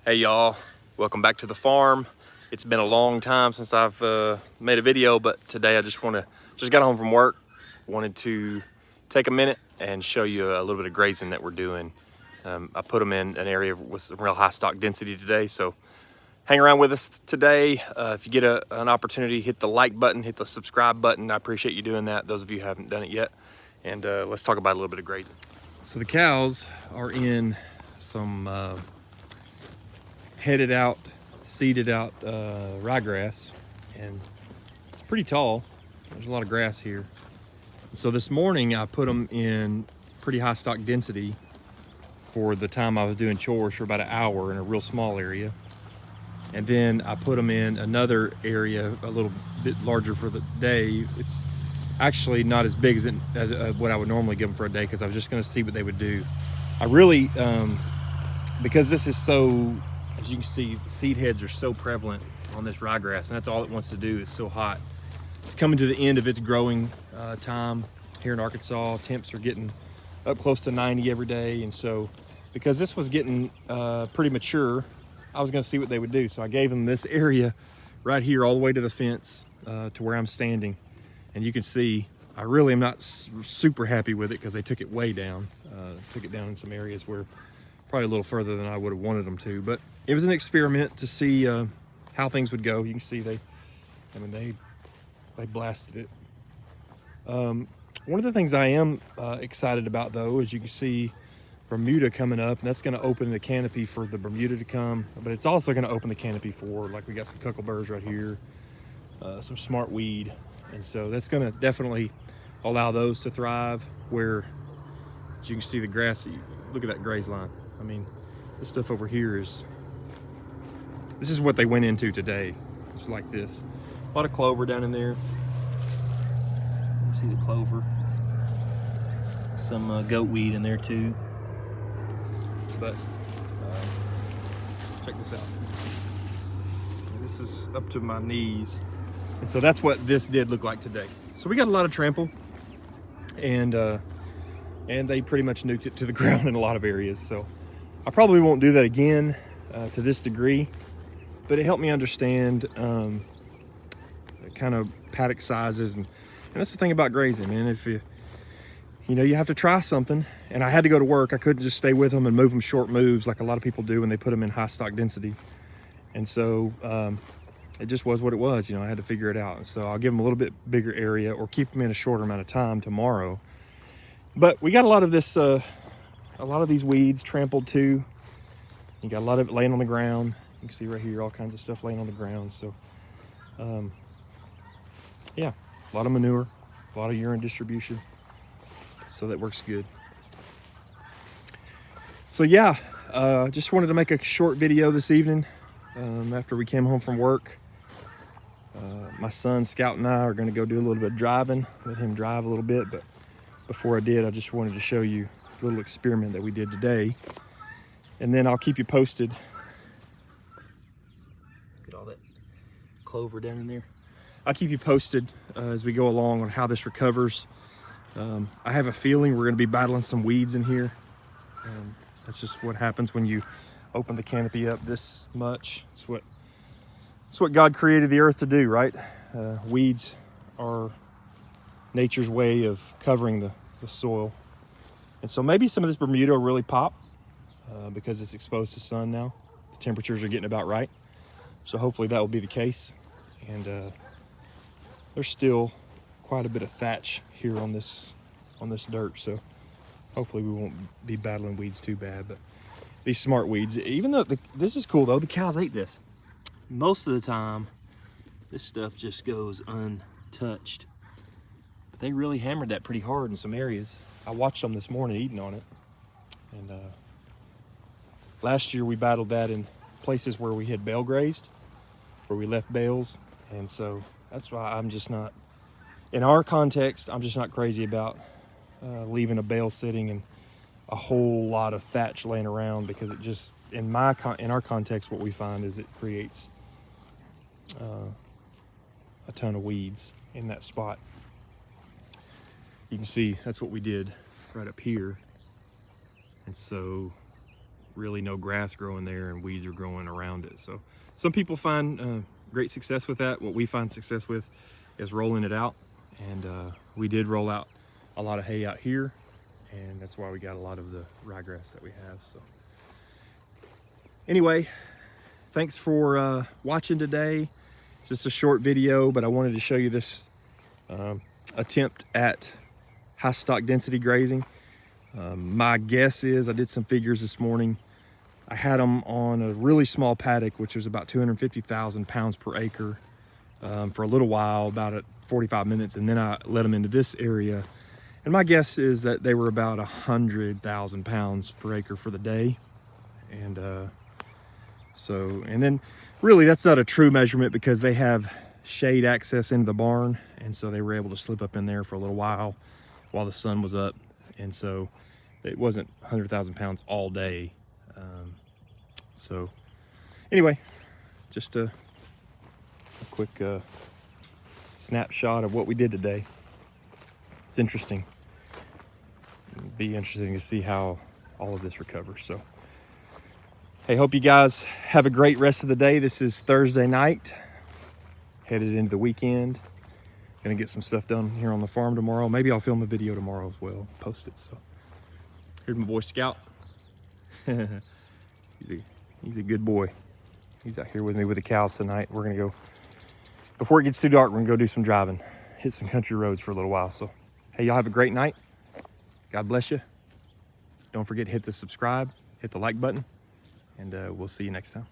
Hey y'all, welcome back to the farm. It's been a long time since I've made a video, but today I just got home from work. Wanted to take a minute and show you a little bit of grazing that we're doing. I put them in an area with some real high stock density today, so hang around with us today. If you get an opportunity, hit the like button, hit the subscribe button. I appreciate you doing that, those of you who haven't done it yet. And let's talk about a little bit of grazing. So the cows are in some headed out, seeded out ryegrass, and it's pretty tall. There's a lot of grass here. So this morning I put them in pretty high stock density for the time I was doing chores for about an hour in a real small area. And then I put them in another area a little bit larger for the day. It's actually not as big as what I would normally give them for a day, because I was just going to see what they would do. I really, because this is so, as you can see, seed heads are so prevalent on this ryegrass, and that's all it wants to do. It's so hot. It's coming to the end of its growing time here in Arkansas. Temps are getting up close to 90 every day, and so because this was getting pretty mature, I was going to see what they would do. So I gave them this area right here all the way to the fence to where I'm standing, and you can see I really am not super happy with it because they took it way down. Took it down in some areas where probably a little further than I would have wanted them to, but it was an experiment to see how things would go. You can see they blasted it. One of the things I am excited about, though, is you can see Bermuda coming up, and that's going to open the canopy for the Bermuda to come, but it's also going to open the canopy for, like, we got some cuckleburs right here, some smartweed, and so that's going to definitely allow those to thrive. Where, as you can see, the grass, look at that graze line. I mean, this stuff over here this is what they went into today. It's like this. A lot of clover down in there. You see the clover. Some goat weed in there too. But check this out. This is up to my knees. And so that's what this did look like today. So we got a lot of trample, and they pretty much nuked it to the ground in a lot of areas. So I probably won't do that again to this degree, but it helped me understand kind of paddock sizes, and that's the thing about grazing, man. If you have to try something, and I had to go to work. I couldn't just stay with them and move them short moves like a lot of people do when they put them in high stock density. And so it just was what it was. I had to figure it out. And so I'll give them a little bit bigger area or keep them in a shorter amount of time tomorrow. But we got a lot of this, a lot of these weeds trampled too. You got a lot of it laying on the ground. You can see right here all kinds of stuff laying on the ground. So yeah, a lot of manure, a lot of urine distribution. So that works good. So yeah, just wanted to make a short video this evening after we came home from work. My son Scout and I are going to go do a little bit of driving, let him drive a little bit, but before I did, I just wanted to show you a little experiment that we did today, and then I'll keep you posted. Get all that clover down in there. I'll keep you posted as we go along on how this recovers. I have a feeling we're going to be battling some weeds in here. That's just what happens when you open the canopy up this much. It's what God created the earth to do, right? Weeds are nature's way of covering the soil. And so maybe some of this Bermuda will really pop because it's exposed to sun now. The temperatures are getting about right. So hopefully that will be the case. And there's still quite a bit of thatch here on this dirt, so hopefully we won't be battling weeds too bad. But these smart weeds, even though this is cool though, the cows ate this. Most of the time this stuff just goes untouched, but they really hammered that pretty hard in some areas. I watched them this morning eating on it, and last year we battled that in places where we had bale grazed, where we left bales, and so that's why I'm just not, in our context, I'm just not crazy about leaving a bale sitting and a whole lot of thatch laying around, because it just, in our context, what we find is it creates a ton of weeds in that spot. You can see that's what we did right up here, and so really no grass growing there and weeds are growing around it. So some people find great success with that. What we find success with is rolling it out, and we did roll out a lot of hay out here, and that's why we got a lot of the ryegrass that we have. So anyway, thanks for watching today. Just a short video, but I wanted to show you this attempt at high stock density grazing. My guess is, I did some figures this morning, I had them on a really small paddock, which was about 250,000 pounds per acre for a little while, about 45 minutes, and then I let them into this area. And my guess is that they were about 100,000 pounds per acre for the day. And and then really that's not a true measurement because they have shade access into the barn. And so they were able to slip up in there for a little while the sun was up. And so it wasn't 100,000 pounds all day. So anyway, just a quick snapshot of what we did today. It's interesting. It'd be interesting to see how all of this recovers. So hey, hope you guys have a great rest of the day. This is Thursday night, headed into the weekend. Gonna get some stuff done here on the farm tomorrow. Maybe I'll film a video tomorrow as well, post it. So here's my boy Scout. He's a good boy. He's out here with me with the cows tonight. We're gonna go, before it gets too dark, we're gonna go do some driving, hit some country roads for a little while. So hey, y'all have a great night. God bless you. Don't forget to hit the subscribe, hit the like button, and we'll see you next time.